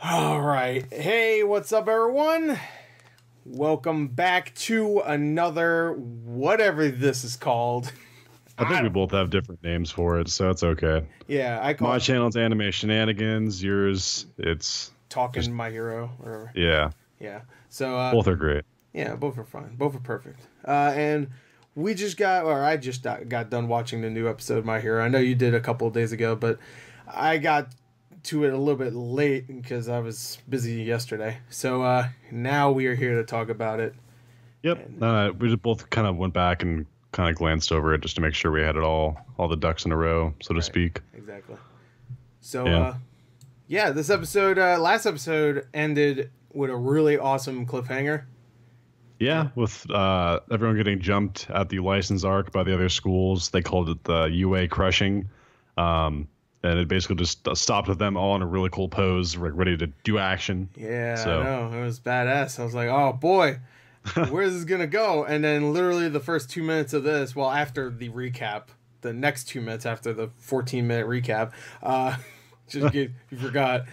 All right. Hey, what's up, everyone? Welcome back to another whatever this is called. I think we both have different names for it, so it's okay. Yeah, I call My it channel's Anime Shenanigans. Yours, it's Talking just, My Hero. Or yeah. yeah. So Both are great. yeah, both are fine. Both are perfect. And we just got, or I just got done watching the new episode of My Hero. I know you did a couple of days ago, but I got to it a little bit late because I was busy yesterday. So now we are here to talk about it. Yep. We just both kind of went back and kind of glanced over it just to make sure we had it all the ducks in a row, so to speak. Exactly. So yeah, this episode, last episode ended with a really awesome cliffhanger. Yeah, with everyone getting jumped at the license arc by the other schools. They called it the UA crushing. And it basically just stopped with them all in a really cool pose, ready to do action. Yeah, so. I know. It was badass. I was like, oh, boy, where's this going to go? And then literally the first 2 minutes of this, well, after the recap, the next 2 minutes after the 14-minute recap, just you forgot,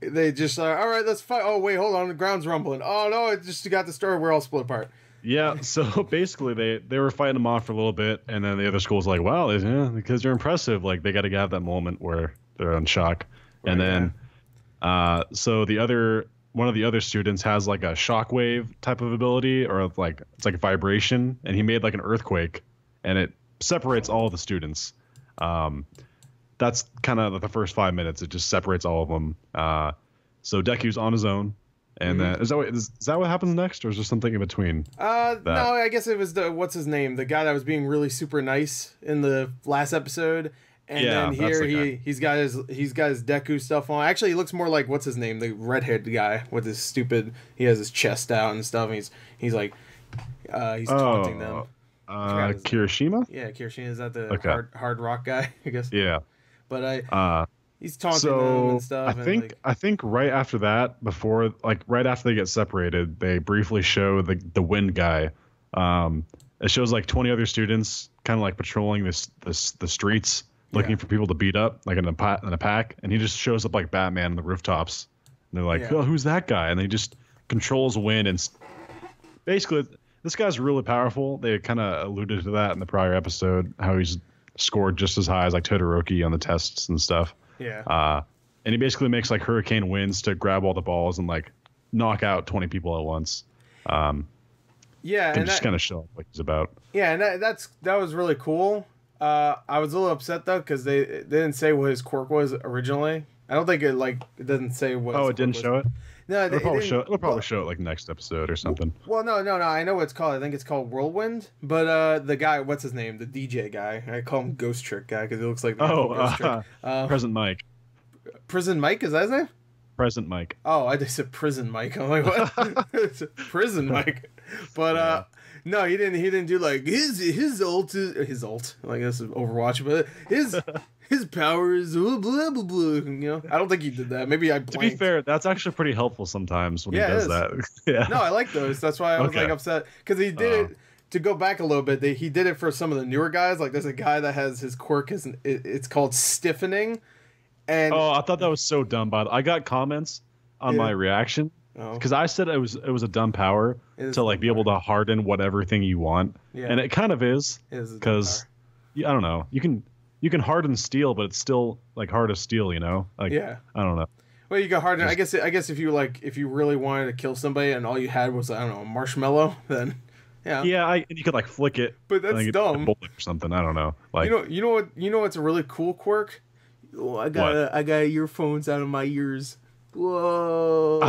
they just, all right, let's fight. Oh, wait, hold on. The ground's rumbling. Oh, no, it just got the story. We're all split apart. Yeah, so basically they were fighting them off for a little bit, and then the other school's like, wow, because you're impressive. Like, they got to have that moment where they're in shock. Right, and then, so one of the other students has like a shockwave type of ability, or like it's like a vibration, and he made like an earthquake, and it separates all of the students. That's kind of the first 5 minutes. It just separates all of them. So Deku's on his own. And is that what happens next, or is there something in between? No, I guess it was what's his name, the guy that was being really super nice in the last episode, and then here he's got his Deku stuff on. Actually, he looks more like what's his name, the redhead guy with his stupid. He has his chest out and stuff. And he's like he's taunting them. Kirishima. Yeah, Kirishima, is that the hard rock guy? I guess. Yeah, but he's taunting them and stuff. I think right after that, right after they get separated, they briefly show the wind guy. It shows like 20 other students kind of like patrolling the streets, looking for people to beat up, like in a pack, and he just shows up like Batman on the rooftops. And they're like, oh, who's that guy? And he just controls wind, and basically this guy's really powerful. They kind of alluded to that in the prior episode, how he's scored just as high as like Todoroki on the tests and stuff. Yeah. And he basically makes like hurricane winds to grab all the balls and like knock out 20 people at once. Yeah, and just kind of show up what he's about. Yeah, and that was really cool. I was a little upset though because they didn't say what his quirk was originally. I don't think it doesn't say what. Oh, it didn't show it. No, it'll probably show it like next episode or something. Well, no. I know what it's called. I think it's called Whirlwind. But the guy, what's his name? The DJ guy. I call him Ghost Trick guy because he looks like Ghost Trick. Present Mike. Prison Mike, is that his name? Present Mike. Oh, I just said Prison Mike. I'm like, what? It's Prison Mike. But no, he didn't do like his ult. Like this is Overwatch, but his power is blah, blah, blah, blah. You know, I don't think he did that. Maybe I blanked. To be fair, that's actually pretty helpful sometimes when he does that. Yeah. No, I like those. That's why I was like upset because he did it. To go back a little bit, he did it for some of the newer guys. Like there's a guy that has his quirk it's called stiffening. And I thought that was so dumb. But I got comments on my reaction because I said it was a dumb power to like be able to harden whatever thing you want, and it kind of is because I don't know, you can harden steel, but it's still like hard as steel, you know? Like, I don't know. Well, you got harden. I guess if you really wanted to kill somebody and all you had was, I don't know, a marshmallow, then and you could like flick it, but that's dumb. A bullet or something. I don't know. Like you know what's a really cool quirk? Oh, I got earphones out of my ears. Whoa!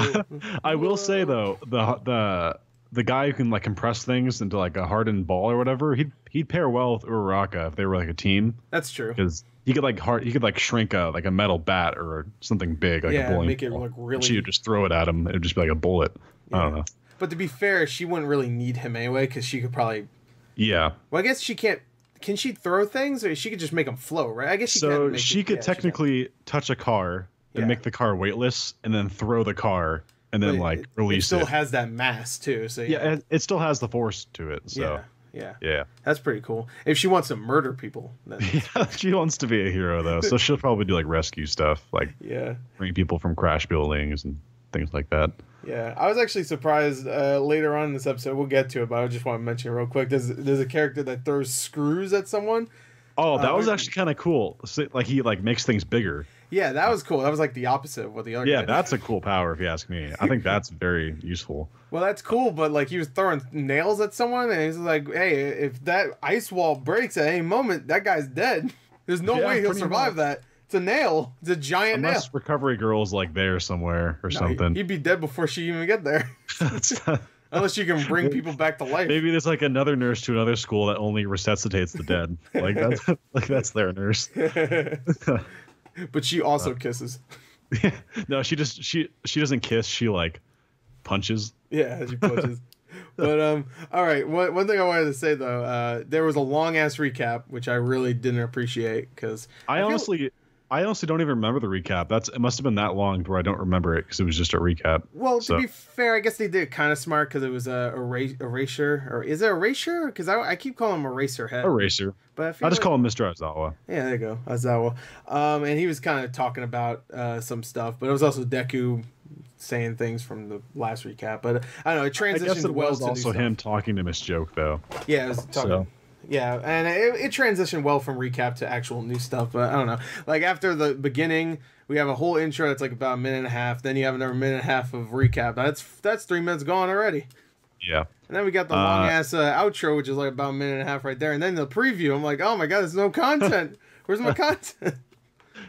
I will say though, the guy who can like compress things into like a hardened ball or whatever, he'd pair well with Uraraka if they were like a team. That's true. Because he could shrink a metal bat or something big like a bowling make it ball. look really. She would just throw it at him. It would just be like a bullet. I don't know. But to be fair, she wouldn't really need him anyway because she could probably. Yeah. Well, I guess she can't. Can she throw things, or she could just make them float, right? I guess she can. So she could technically touch a car and make the car weightless, and then throw the car, and then release it. It still has that mass too. So it still has the force to it. So Yeah. Yeah. That's pretty cool. If she wants to murder people, then Yeah, she wants to be a hero though, so she'll probably do like rescue stuff, like yeah. bring people from crash buildings and things like that. Yeah, I was actually surprised later on in this episode. We'll get to it, but I just want to mention it real quick. There's a character that throws screws at someone. Oh, that was actually kind of cool. So, like he like makes things bigger. Yeah, that was cool. That was like the opposite of what the other guy did. That's a cool power if you ask me. I think that's very useful. Well, that's cool, but like he was throwing nails at someone, and he's like, "Hey, if that ice wall breaks at any moment, that guy's dead. There's no way he'll survive that. It's a nail. It's a giant nail." Unless Recovery Girl's like there somewhere or something. He'd be dead before she even get there. Unless you can bring people back to life. Maybe there's like another nurse to another school that only resuscitates the dead. That's their nurse. But she also kisses. No, she doesn't kiss. She like punches. Yeah, she punches. But all right. One thing I wanted to say though, there was a long ass recap which I really didn't appreciate because I honestly don't even remember the recap. It must have been that long where I don't remember it because it was just a recap. Well, to be fair, I guess they did it kind of smart because it was a erasure, or is it erasure? Because I keep calling him Eraserhead. Eraser. But I just call him Mr. Aizawa. Yeah, there you go, Aizawa. And he was kind of talking about some stuff, but it was also Deku saying things from the last recap. But I don't know, it transitioned well. I guess it was also him talking to Miss Joke though. Yeah, it was talking. So. Yeah, and it transitioned well from recap to actual new stuff, but I don't know. Like, after the beginning, we have a whole intro that's like about a minute and a half, then you have another minute and a half of recap. That's 3 minutes gone already. Yeah. And then we got the long-ass outro, which is like about a minute and a half right there, and then the preview, I'm like, oh my god, there's no content. Where's my content?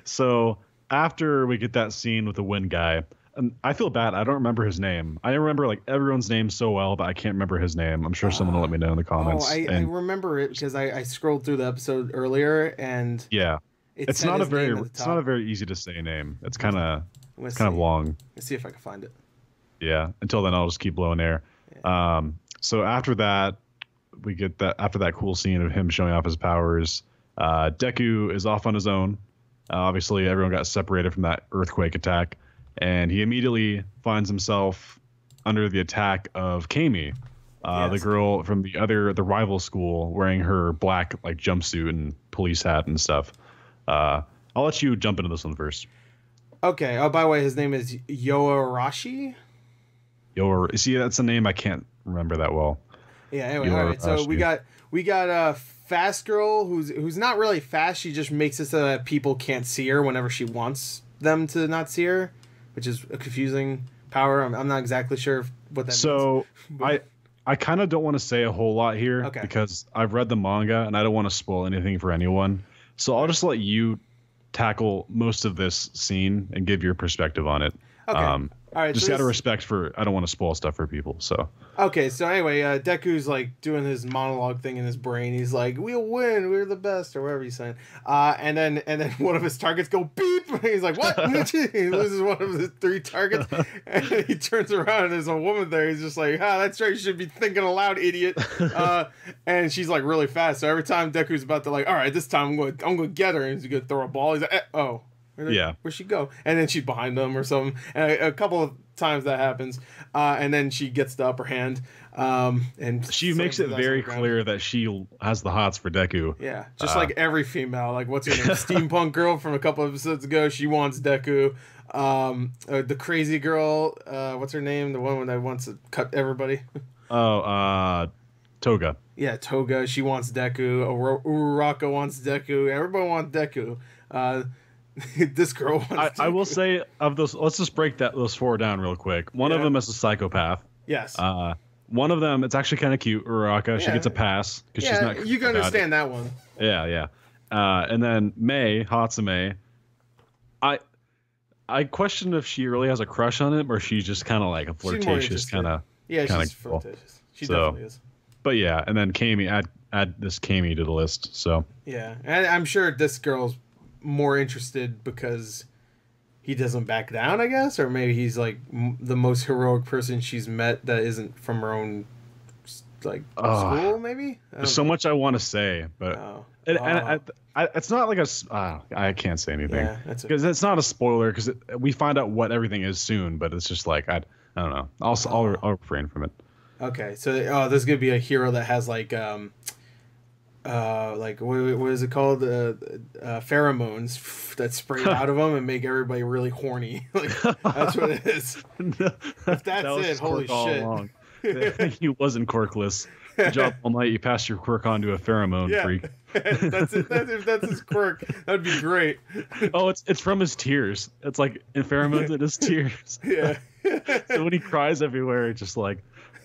So, after we get that scene with the wind guy, and I feel bad. I don't remember his name. I remember like everyone's name so well, but I can't remember his name. I'm sure someone will let me know in the comments. I remember it because I scrolled through the episode earlier, and yeah, it's not a very easy to say name. It's kind of long. Let's see if I can find it. Yeah. Until then, I'll just keep blowing air. Yeah. So after that, after that cool scene of him showing off his powers, Deku is off on his own. Obviously, everyone got separated from that earthquake attack. And he immediately finds himself under the attack of Kami, the girl from the rival school, wearing her black like jumpsuit and police hat and stuff. I'll let you jump into this one first. Okay. Oh, by the way, his name is Yoarashi. See, that's a name I can't remember that well. Yeah. Anyway, all right. So we got a fast girl who's not really fast. She just makes it so that people can't see her whenever she wants them to not see her, which is a confusing power. I'm not exactly sure what that means. So I kind of don't want to say a whole lot here because I've read the manga and I don't want to spoil anything for anyone. So I'll just let you tackle most of this scene and give your perspective on it. Okay. All right, just out of respect for, I don't want to spoil stuff for people. So okay, so anyway, Deku's like doing his monologue thing in his brain. He's like, "We'll win, we're the best," or whatever he's saying. And then one of his targets go beep. He's like, "What?" He loses one of his 3 targets, and he turns around and there's a woman there. He's just like, that's right. You should be thinking aloud, idiot." And she's like really fast. So every time Deku's about to like, all right, this time I'm going to get her, and he's going to throw a ball. He's like, oh. Where'd she go? And then she's behind them or something. And a couple of times that happens. And then she gets the upper hand. And she makes it very clear that she has the hots for Deku. Yeah, just like every female. Like, what's her name? Steampunk girl from a couple of episodes ago. She wants Deku. The crazy girl. What's her name? The one that wants to cut everybody. Toga. Yeah, Toga. She wants Deku. Uraraka wants Deku. Everybody wants Deku. This girl wants I will say, of those, let's just break those 4 down real quick. One of them is a psychopath. Yes. One of them, it's actually kind of cute. Uraraka, she gets a pass because she's not. You can understand that one. Yeah. And then Hatsume. I question if she really has a crush on him or she's just kind of like a flirtatious kind of. Yeah, she's flirtatious. She definitely is. But yeah, and then Kami, add this Kami to the list. So yeah, and I'm sure this girl's more interested because he doesn't back down, I guess, or maybe he's like the most heroic person she's met that isn't from her own like school. Maybe there's so much I want to say, but it's not like I can't say anything because it's not a spoiler because we find out what everything is soon. But it's just like I don't know. I'll refrain from it. Okay, so there's gonna be a hero that has like what is it called? Pheromones that spray out of them and make everybody really horny. Like that's what it is. No, If that's was it, holy Quirk all shit! along. He wasn't quirkless. Good job all night. You passed your quirk on to a pheromone freak. That's it. If that's his quirk, that'd be great. Oh, it's from his tears. It's like in pheromones in his tears. Yeah. So when he cries everywhere, it's just like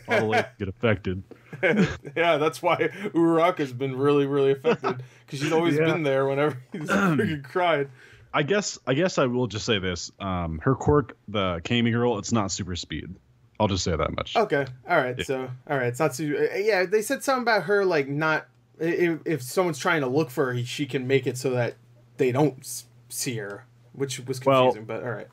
all the legs get affected. Yeah, that's why Uraraka has been really, really affected because she's always been there whenever he's freaking cried. I guess I will just say this: her quirk, the Kami girl, it's not super speed. I'll just say that much. Okay, all right. Yeah. So, all right, it's not super. Yeah, they said something about her like not if someone's trying to look for her, she can make it so that they don't see her, which was confusing. But all right.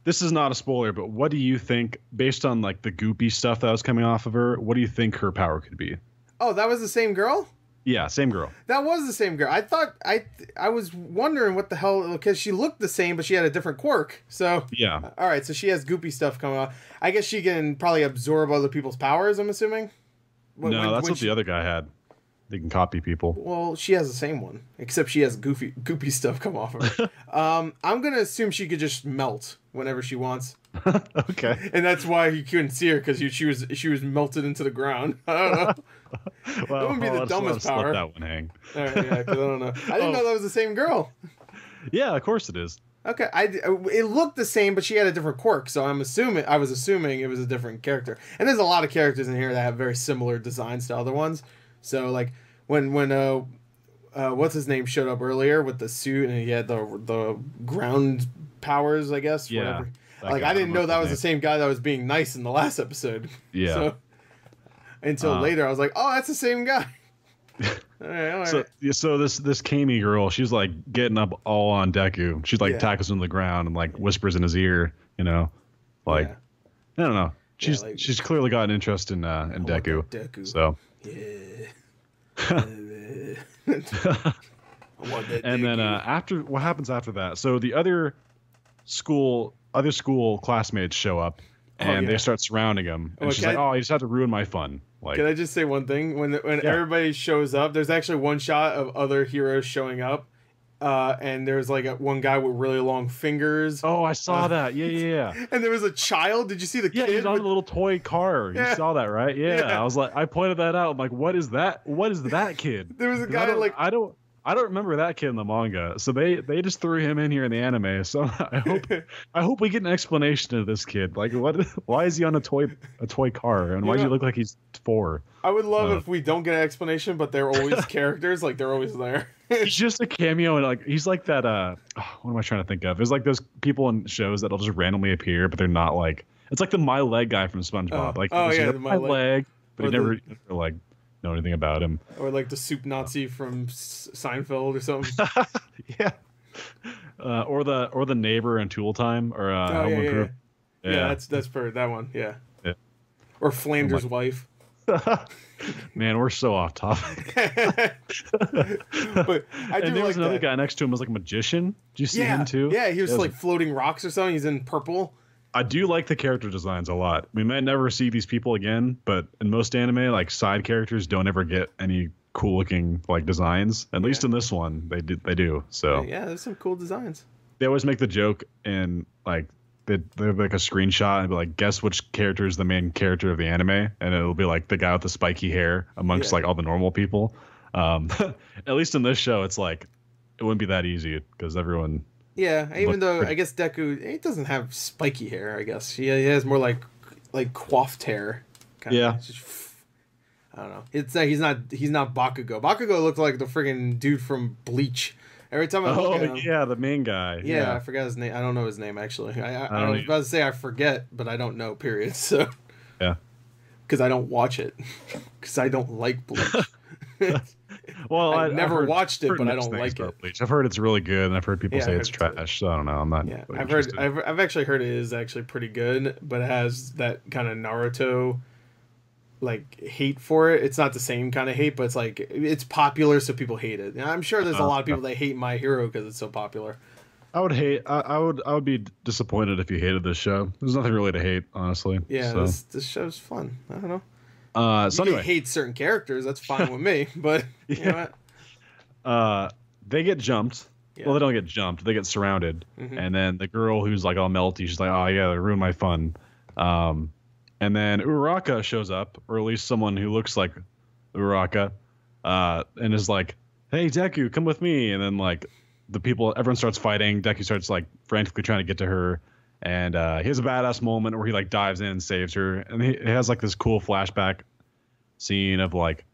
This is not a spoiler, but what do you think, based on like the goopy stuff that was coming off of her, what do you think her power could be? Oh, that was the same girl? Yeah, same girl. That was the same girl. I thought I was wondering what the hell, because she looked the same, but she had a different quirk. So yeah. All right, so she has goopy stuff coming off. I guess she can probably absorb other people's powers, I'm assuming? No, that's what the other guy had. They can copy people. Well, she has the same one, except she has goopy stuff come off of her. I'm going to assume she could just melt whenever she wants. Okay. And that's why you couldn't see her, because she was melted into the ground. I don't know. Well, that wouldn't be the dumbest power. Let that one hang. All right, yeah, because I don't know. I didn't know that was the same girl. Yeah, of course it is. Okay, it looked the same, but she had a different quirk, so I was assuming it was a different character. And there's a lot of characters in here that have very similar designs to other ones. So like when what's his name showed up earlier with the suit and he had the ground powers, I guess. Yeah. Whatever. Like I didn't know that was the same guy that was being nice in the last episode. Yeah. So, until later, I was like, oh, that's the same guy. All right. So this Kami girl, she's like getting up all on Deku. She's like tackles him to the ground and like whispers in his ear, you know, like I don't know. She's clearly got an interest in Deku. Deku. So yeah. And then after what happens after that? So the other school classmates show up and they start surrounding him. And she's like, "Oh, you just have to ruin my fun." Like, can I just say one thing? When everybody shows up, there's actually one shot of other heroes showing up, and there's like one guy with really long fingers. Oh, I saw that. Yeah. And there was a child. Did you see the kid? Yeah, he's on a little toy car. You saw that, right? Yeah. I was like, I pointed that out. I'm like, what is that? What is that kid? There was a guy I don't remember that kid in the manga, so they just threw him in here in the anime. So I hope we get an explanation of this kid. Like, why is he on a toy car, and why does he look like he's 4? I would love if we don't get an explanation, but they're always characters, like they're always there. He's just a cameo, and like he's like that. What am I trying to think of? There's like those people in shows that'll just randomly appear, but they're not like. It's like the My Leg guy from SpongeBob. My leg, but he never like. Know anything about him, or like the soup Nazi from Seinfeld or something. Yeah, or the neighbor in Tool Time or Yeah, that's for that one. Yeah. Or Flanders' wife. Man, we're so off topic. But and there was another guy next to him was like a magician. Did you see him too? Yeah, he was like floating rocks or something. He's in purple. I do like the character designs a lot. We might never see these people again, but in most anime, like side characters don't ever get any cool looking like designs. At least in this one, they do. So yeah, there's some cool designs. They always make the joke and like they're like a screenshot and be like, guess which character is the main character of the anime, and it'll be like the guy with the spiky hair amongst like all the normal people. At least in this show, it's like it wouldn't be that easy because everyone. Yeah, even though I guess Deku, he doesn't have spiky hair. I guess he has more like coiffed hair. Yeah. I don't know. It's he's not Bakugo. Bakugo looked like the friggin' dude from Bleach. Every time I look at him. Yeah, the main guy. Yeah, I forgot his name. I don't know his name actually. I was about to say I forget, but I don't know. Period. So. Yeah. Because I don't watch it. Because I don't like Bleach. Well, I've never watched it, but I don't like it. Bleach. I've heard it's really good, and I've heard people say it's trash. So I don't know. I'm not. Yeah, I've actually heard it is actually pretty good, but it has that kind of Naruto like hate for it. It's not the same kind of hate, but it's like it's popular, so people hate it. And I'm sure there's a lot of people that hate My Hero because it's so popular. I would hate. I would be disappointed if you hated this show. There's nothing really to hate, honestly. Yeah, so. this show's fun. I don't know. So you anyway, hate certain characters. That's fine with me. But you know what? They get jumped. Yeah. Well, they don't get jumped. They get surrounded, and then the girl who's like all melty, she's like, "Oh yeah, they ruined my fun." And then Uraraka shows up, or at least someone who looks like Uraraka, and is like, "Hey, Deku, come with me." And then like everyone starts fighting. Deku starts like frantically trying to get to her, and he has a badass moment where he like dives in and saves her, and he has like this cool flashback scene of like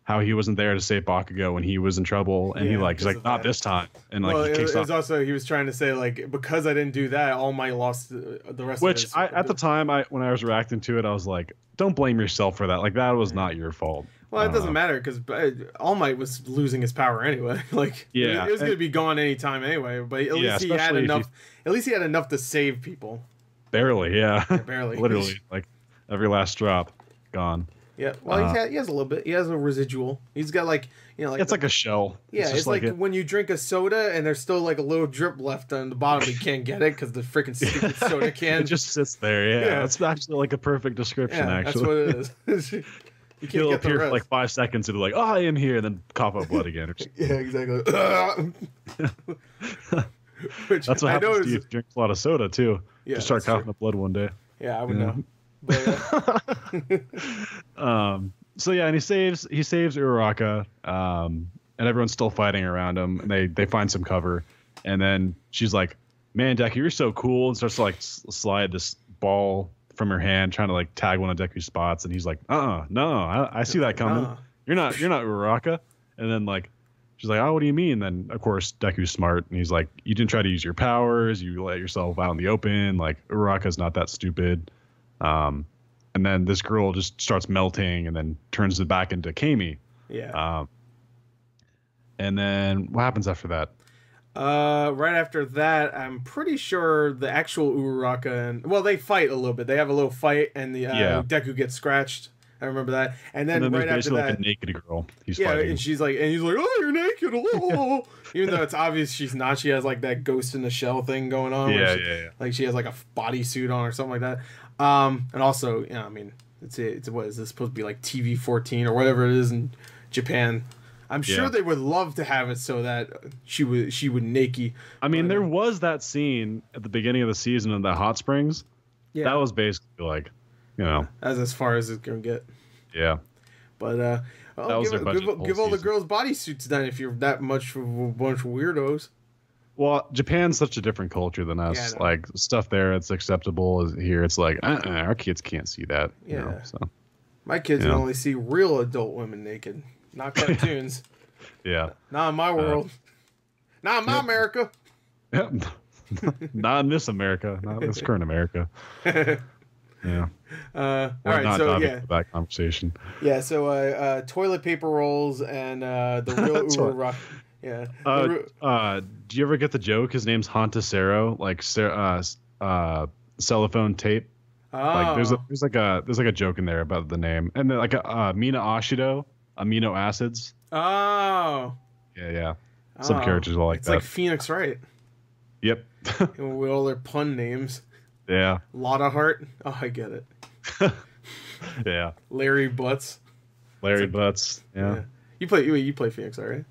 how he wasn't there to save Bakugo when he was in trouble, and he's like, not this time, and like it was also he was trying to say like, because I didn't do that, All Might lost the rest. Which of at the time, when I was reacting to it, I was like, don't blame yourself for that. Like that was not your fault. Well, it doesn't matter because All Might was losing his power anyway. Like it was going to be gone anytime anyway. But at least he had enough. At least he had enough to save people. Barely, yeah. Barely, literally, like every last drop gone. Yeah, well, he has a little bit. He has a residual. He's got like it's like a shell. Yeah, it's like when you drink a soda and there's still like a little drip left on the bottom. You can't get it because the freaking stupid soda can. It just sits there. Yeah, that's actually like a perfect description. Actually, that's what it is. You can't He'll get appear for like 5 seconds and be like, "Oh, I am here," and then cough up blood again. Yeah, exactly. Which that's what happens to you if you drink a lot of soda too. Yeah, just start coughing up blood one day. Yeah, I would know. But, so yeah, and he saves Uraraka, and everyone's still fighting around him, and they find some cover, and then she's like, "Man, Deku, you're so cool," and starts to like slide this ball from her hand, trying to like tag one of Deku's spots, and he's like, no, I see that coming. You're not Uraraka. And then like she's like, "Oh, what do you mean?" And then of course Deku's smart, and he's like, "You didn't try to use your powers. You let yourself out in the open. Like Uraraka's not that stupid." And then this girl just starts melting and then turns it back into Kami. Yeah. And then what happens after that? Right after that, I'm pretty sure the actual Uraraka they fight a little bit. They have a little fight, and the Deku gets scratched. I remember that. And then right after that, like a naked girl. He's fighting. And he's like, "Oh, you're naked!" Oh. Even though it's obvious she's not. She has like that ghost in the shell thing going on. Yeah. Like she has like a bodysuit on or something like that. And also, I mean, it's what is this supposed to be like TV 14 or whatever it is in Japan? I'm sure they would love to have it so that she would naked. I mean, there was that scene at the beginning of the season in the hot springs. Yeah, that was basically like, that's as far as it's gonna get. Yeah, but give all the girls bodysuits then if you're that much of a bunch of weirdos. Well, Japan's such a different culture than us. Yeah, like stuff there, it's acceptable. Here, it's like our kids can't see that. Yeah. So my kids can only see real adult women naked, not cartoons. Yeah. Not in my world. Not in my America. Yep. Not in this America. Not in this current America. Yeah. All right. So that conversation. Yeah. So toilet paper rolls and the real Uraraka. Yeah. Do you ever get the joke? His name's Hantasero, like cellophane tape. Oh. Like there's like a joke in there about the name, and then like Mina Ashido, amino acids. Oh. Yeah. Some characters are like it's that. It's like Phoenix Wright. Yep. With all their pun names. Yeah. Lotta Heart. Oh, I get it. Yeah. Larry Butts. Butts. Yeah. You play Phoenix Wright, right?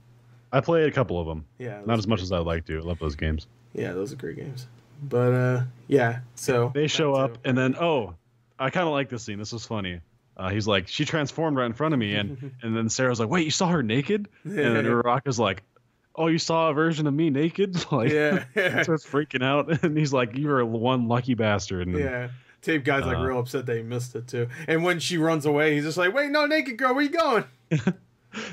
I played a couple of them. Yeah. Not as much as I'd like to. I love those games. Yeah, those are great games. But yeah, so they show up and then I kind of like this scene. This was funny. He's like, she transformed right in front of me, and then Sarah's like, "Wait, you saw her naked?" And then Uraraka's like, "Oh, you saw a version of me naked?" Like, starts freaking out, and he's like, "You are one lucky bastard." And yeah. Tape guy's like real upset that he missed it too. And when she runs away, he's just like, "Wait, no, naked girl, where you going?"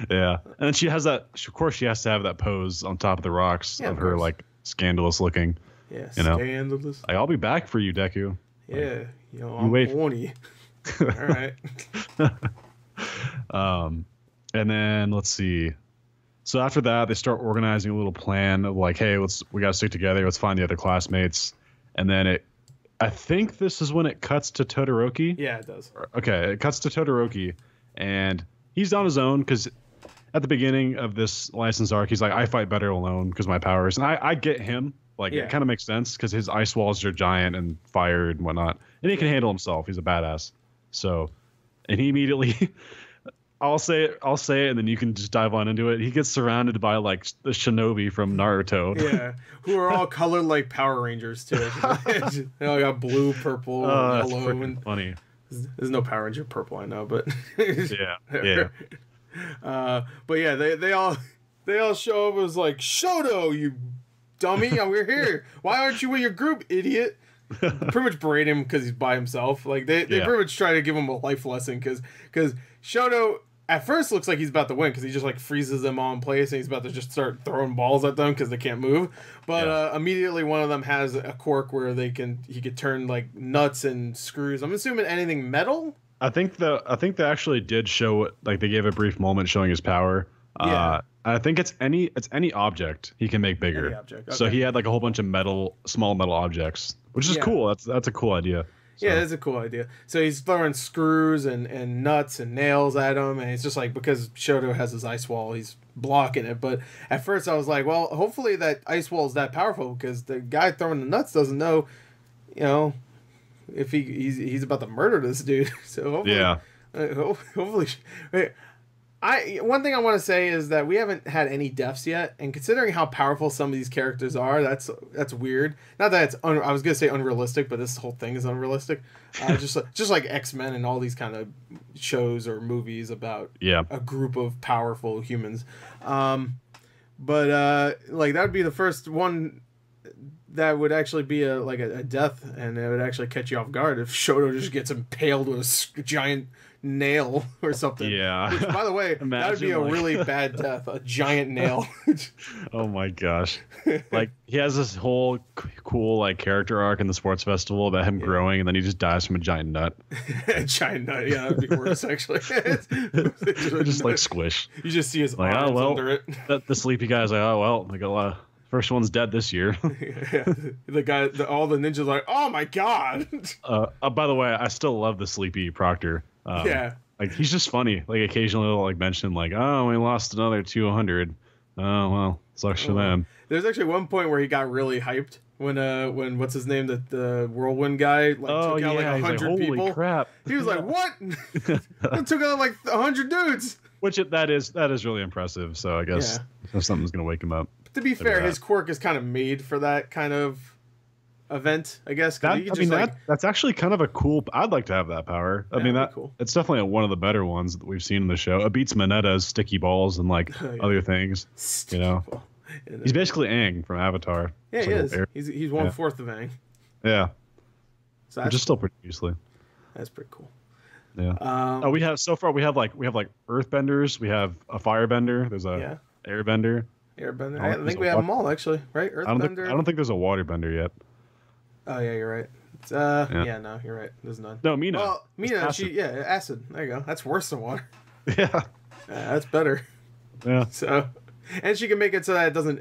Yeah, and then she has that. Of course, she has to have that pose on top of the rocks of her like scandalous looking. Yeah, scandalous. I'll be back for you, Deku. Yeah, I'm horny. All right. And then let's see. So after that, they start organizing a little plan of like, hey, we gotta stick together. Let's find the other classmates. And then I think this is when it cuts to Todoroki. Yeah, it does. Okay, it cuts to Todoroki, and he's on his own because at the beginning of this license arc, he's like, I fight better alone because my powers. And I get him. Like Yeah. it kind of makes sense because his ice walls are giant and fire and whatnot, and he can handle himself. He's a badass. So, and he immediately, I'll say it, and then you can just dive on into it. He gets surrounded by like the shinobi from Naruto. Yeah, who are all colored like Power Rangers too. They all got blue, purple, yellow, and funny. There's no Power Ranger purple, I know, but yeah. But yeah, they all show up as like, Shoto, you dummy, we're here. Why aren't you with your group, idiot? Pretty much berate him because he's by himself. Like they pretty much try to give him a life lesson because Shoto at first looks like he's about to win because he just like freezes them all in place and he's about to just start throwing balls at them because they can't move. But immediately one of them has a quirk where he could turn like nuts and screws. I'm assuming anything metal. I think they actually did show, like they gave a brief moment showing his power. I think it's any object he can make bigger. Any object. Okay. So he had like a whole bunch of small metal objects, which is cool. That's a cool idea. So. Yeah, that's a cool idea. So he's throwing screws and nuts and nails at him, and it's just like, because Shoto has his ice wall, he's blocking it. But at first I was like, well, hopefully that ice wall is that powerful because the guy throwing the nuts doesn't know, if he's about to murder this dude. So hopefully, one thing I want to say is that we haven't had any deaths yet, and considering how powerful some of these characters are, that's weird. Not that it's I was gonna say unrealistic, but this whole thing is unrealistic. Just like X-Men and all these kind of shows or movies about a group of powerful humans. But like that would be the first one that would actually be a death, and it would actually catch you off guard if Shoto just gets impaled with a giant nail or something. Yeah. Which, by the way, that would be a really bad death. A giant nail. Oh my gosh. Like he has this whole cool like character arc in the sports festival about him growing, and then he just dies from a giant nut. A giant nut, yeah, that'd be worse actually. just like squish. You just see his arms under it. The sleepy guy's like, oh well, I got a lot. First one's dead this year. The guy, all the ninjas are like, oh my god. By the way, I still love the sleepy Proctor. Like he's just funny. Like occasionally he'll like mention like, oh, we lost another 200. Oh well, sucks for them. There's actually one point where he got really hyped when what's his name, the whirlwind guy like took out like 100 people. Holy crap! He was like, what? I took out like 100 dudes. Which that is really impressive. So I guess something's gonna wake him up. To be fair, his quirk is kind of made for that kind of event, I guess. That's actually kind of a cool. I'd like to have that power. I mean, cool. It's definitely one of the better ones that we've seen in the show. It beats Mineta's sticky balls and like other things. Ball. He's basically Aang from Avatar. Yeah, he is. He's 1/4 of Aang. Yeah. So which is still pretty useful. That's pretty cool. Yeah. We have like earthbenders. We have a firebender. There's a airbender. Airbender. I think we have them all actually, right? Earthbender. I don't think there's a waterbender yet. Oh yeah, you're right. No, you're right. There's none. No, Mina. Well, Mina, acid. There you go. That's worse than water. Yeah. That's better. Yeah. So, and she can make it so that it doesn't.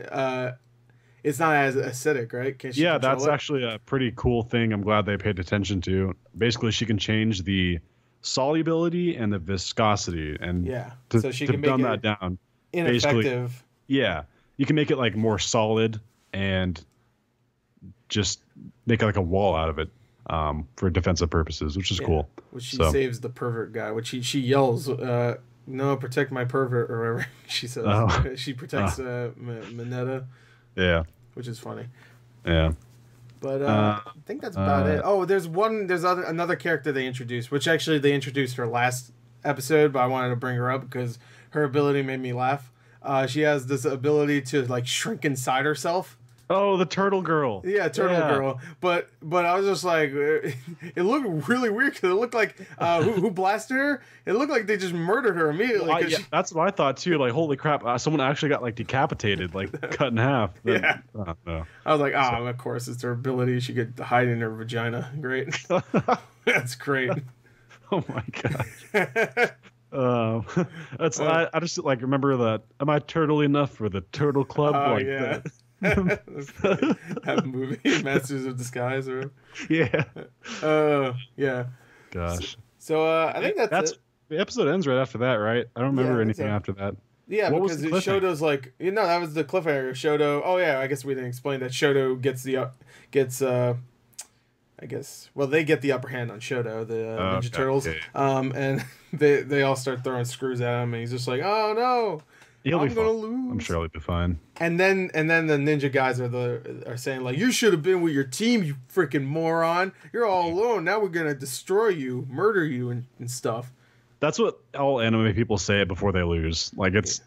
It's not as acidic, right? That's actually a pretty cool thing. I'm glad they paid attention to. Basically, she can change the solubility and the viscosity, and so she can make that down. Ineffective. Yeah, you can make it like more solid and just make like a wall out of it for defensive purposes, which is cool. Which she saves the pervert guy, which she yells, "No, protect my pervert," or whatever she says. She protects Mineta. Yeah, which is funny. Yeah, but I think that's about it. Oh, there's another character they introduced, which actually they introduced her last episode, but I wanted to bring her up because her ability made me laugh. She has this ability to like shrink inside herself. Oh, the turtle girl. Yeah, girl. But I was just like, it looked really weird because it looked like who blasted her. It looked like they just murdered her immediately. That's what I thought too. Like, holy crap! Someone actually got like decapitated, like cut in half. Yeah. No. I was like, of course, it's her ability. She could hide in her vagina. Great. That's great. Oh my god. I just like remember that. Am I turtle enough for the turtle club? Oh yeah. That movie, Masters of Disguise, or yeah. Gosh. So I think that's it. The episode ends right after that, right? I don't remember anything after that. Yeah, What because was the cliffhanger? Shoto's like, that was the cliffhanger. Shoto. Oh yeah, I guess we didn't explain that. Shoto gets I guess. Well, they get the upper hand on Shoto, the Ninja Okay. Turtles. Yeah, And they all start throwing screws at him, and he's just like, "Oh no, he'll be I'm gonna fine. lose." I'm sure he'll be fine. And then the ninja guys are saying like, "You should have been with your team, you freaking moron. You're all alone. Now we're gonna destroy you, murder you, and stuff." That's what all anime people say before they lose. Like that's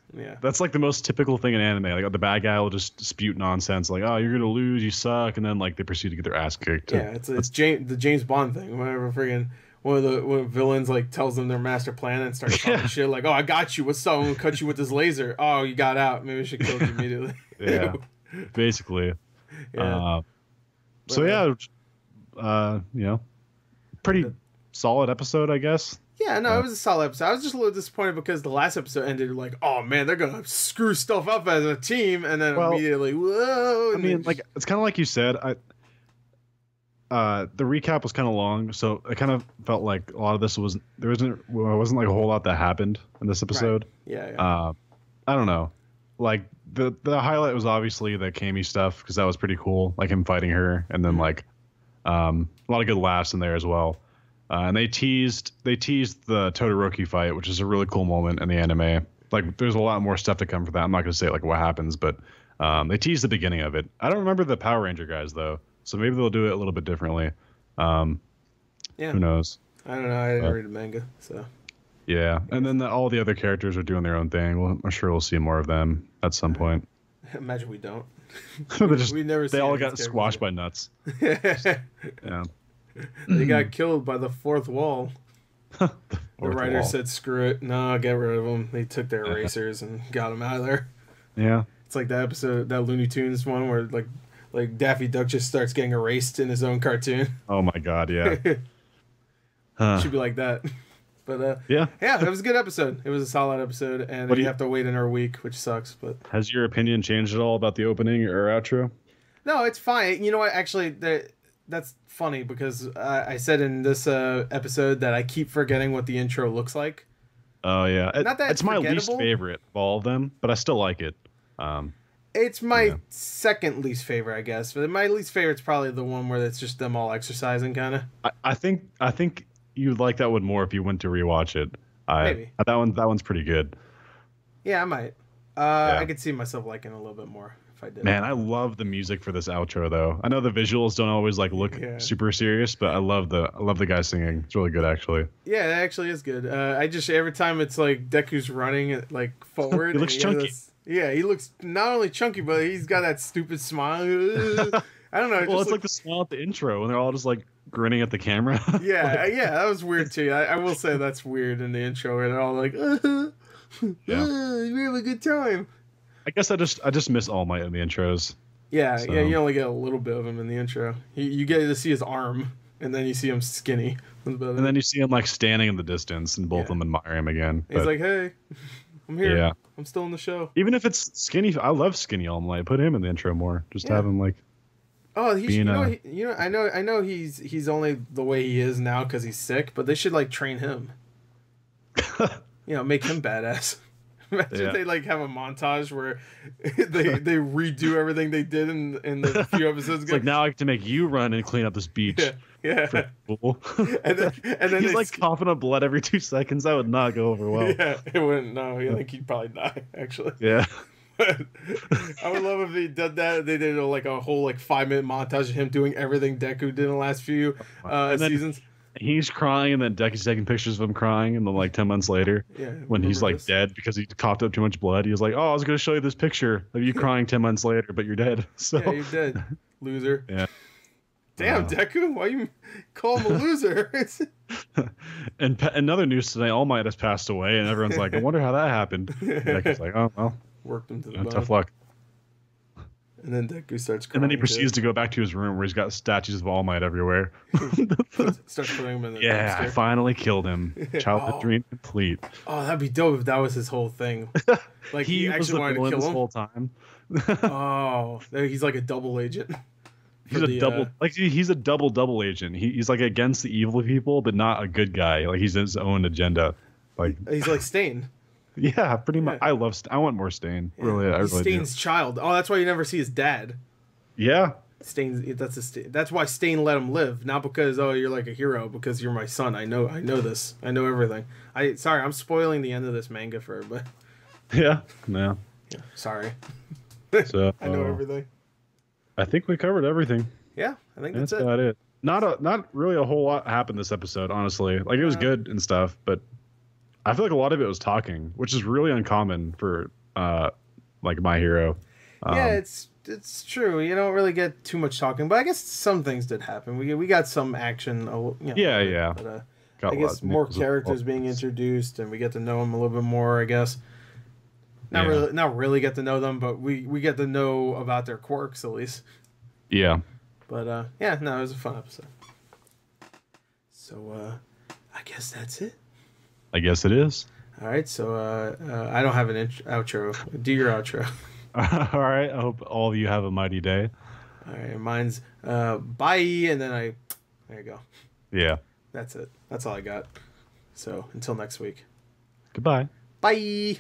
like the most typical thing in anime. Like the bad guy will just spew nonsense, like, "Oh, you're gonna lose, you suck," and then like they proceed to get their ass kicked. Yeah, it's the James Bond thing. Whenever friggin' one of the villains like tells them their master plan and starts talking shit like, "Oh, I got you. What's up? I'm gonna cut you with this laser. Oh, you got out. Maybe I should kill you immediately." Yeah, basically. Yeah. Pretty solid episode, I guess. Yeah, no, it was a solid episode. I was just a little disappointed because the last episode ended like, "Oh man, they're gonna screw stuff up as a team," and then immediately, whoa. I mean, like it's kind of like you said. The recap was kind of long, so it kind of felt like a lot of this wasn't like a whole lot that happened in this episode. Right. Yeah. I don't know. Like the highlight was obviously the Cammy stuff because that was pretty cool, like him fighting her, and then like a lot of good laughs in there as well. And they teased the Todoroki fight, which is a really cool moment in the anime. Like, there's a lot more stuff to come for that. I'm not going to say like what happens, but they teased the beginning of it. I don't remember the Power Ranger guys though, so maybe they'll do it a little bit differently. Yeah. Who knows? I don't know. I didn't read the manga, so. Yeah, and then all the other characters are doing their own thing. Well, I'm sure we'll see more of them at some point. Imagine we don't. They all got squashed by nuts. Yeah. They got killed by the fourth wall. The writer said, "Screw it, no, get rid of them." They took their erasers and got them out of there. Yeah, it's like that episode, that Looney Tunes one, where like Daffy Duck just starts getting erased in his own cartoon. Oh my god, yeah. Should be like that. But yeah, it was a good episode. It was a solid episode, and you have to wait another week, which sucks. But has your opinion changed at all about the opening or outro? No, it's fine. You know what? Actually, that's funny because I said in this episode that I keep forgetting what the intro looks like. Oh yeah, Not that it's my least favorite of all of them, but I still like it. It's my second least favorite, I guess. But my least favorite's probably the one where it's just them all exercising, kind of. I think you'd like that one more if you went to rewatch it. Maybe that one's pretty good. Yeah, I might. I could see myself liking it a little bit more if I did. Man, I love the music for this outro though. I know the visuals don't always like look super serious, but I love the guy singing. It's really good actually. Yeah, it actually is good. I just every time it's like Deku's running like forward. He looks chunky. He looks not only chunky, but he's got that stupid smile. I don't know. It's like the smile at the intro when they're all just like grinning at the camera. Yeah, that was weird too. I will say that's weird in the intro where they're all like, we have a good time. I guess I just miss All Might in the intros. Yeah, you only get a little bit of him in the intro. You get to see his arm, and then you see him skinny. And then you see him like standing in the distance, and both of them admire him again. He's like, "Hey, I'm here. Yeah. I'm still in the show." Even if it's skinny, I love skinny All Might. Put him in the intro more. Just have him like. Oh, I know he's only the way he is now because he's sick, but they should like train him. Make him badass. Imagine they like have a montage where they redo everything they did in the few episodes ago. It's like, now I have to make you run and clean up this beach. Yeah. Cool. and then he's like coughing up blood every 2 seconds. That would not go over well. Yeah, it wouldn't. No, I think he'd probably die. Actually. Yeah. I would love if they did that. They did like a whole like 5-minute montage of him doing everything Deku did in the last few seasons. He's crying, and then Deku's taking pictures of him crying, and then like 10 months later, when he's like dead because he coughed up too much blood, he was like, "Oh, I was going to show you this picture of you crying 10 months later, but you're dead." So yeah, you're dead, loser. Yeah. Damn, Deku, why you call him a loser? And another news today, All Might has passed away, and everyone's like, "I wonder how that happened." And Deku's like, "Oh well, worked him to the bone. Tough luck." And then Deku starts crying. And then he proceeds to go back to his room where he's got statues of All Might everywhere. Starts putting him in the dumpster. I finally killed him. Childhood dream complete. Oh, that'd be dope if that was his whole thing. Like he actually wanted to kill him this whole time. Oh, he's like a double agent. He's a double agent. He's like against the evil people, but not a good guy. Like he's his own agenda. Like he's like Stain. Yeah, pretty much. Yeah. I want more Stain. Yeah. Really, I He's really do. Stain's child. Oh, that's why you never see his dad. Yeah. That's why Stain let him live, not because you're like a hero, because you're my son. I know this. I know everything. Sorry, I'm spoiling the end of this manga for everybody. Yeah. No. Yeah, sorry. So I know everything. I think we covered everything. Yeah, I think that's it. About it. Not really a whole lot happened this episode, honestly. Like it was good and stuff, but I feel like a lot of it was talking, which is really uncommon for like My Hero. Yeah, it's true. You don't really get too much talking, but I guess some things did happen. We got some action. Yeah. But, I guess more characters being introduced, and we get to know them a little bit more. I guess not really get to know them, but we get to know about their quirks at least. Yeah. But it was a fun episode. So I guess that's it. I guess it is. All right. So I don't have an outro. Do your outro. All right. I hope all of you have a mighty day. All right. Mine's bye, and then there you go. Yeah. That's it. That's all I got. So until next week. Goodbye. Bye.